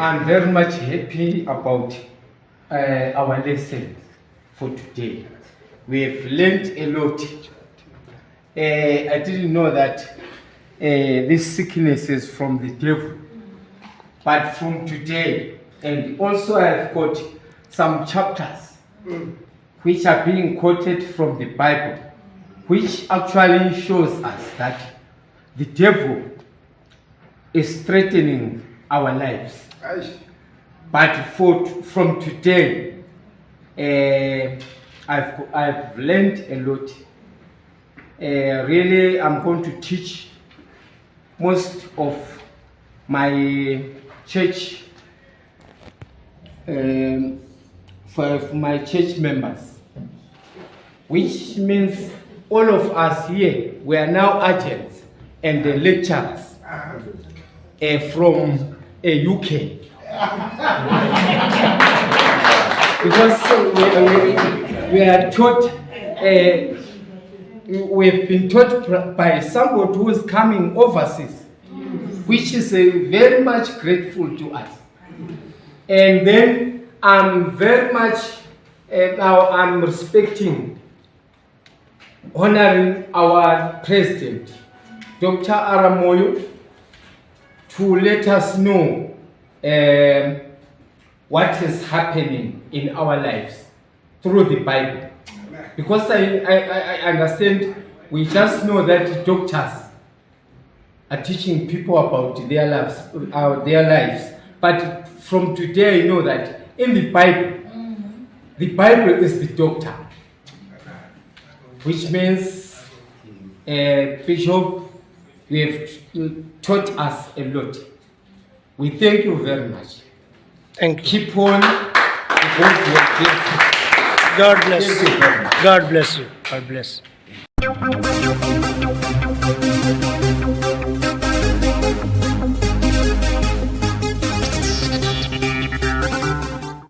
I'm very much happy about our lesson for today. We have learned a lot. I didn't know that this sickness is from the devil. But from today, and also I've got some chapters which are being quoted from the Bible, which actually shows us that the devil is threatening our lives. But from today, I've learned a lot. Really, I'm going to teach most of my church, for my church members, which means all of us here, we are now agents and the lecturers from UK. Because we are taught, we've been taught by somebody who is coming overseas, which is very much grateful to us. And then I'm very much, now I'm respecting, honoring our president, Dr.Art Moyo, to let us know what is happening in our lives through the Bible. Because I understand, we just know that doctors are teaching people about their lives. But from today I know that in the Bible is the doctor. Which means, Bishop, you have taught us a lot. We thank you very much. Thank you. Keep on. God bless you. God bless you. God bless you.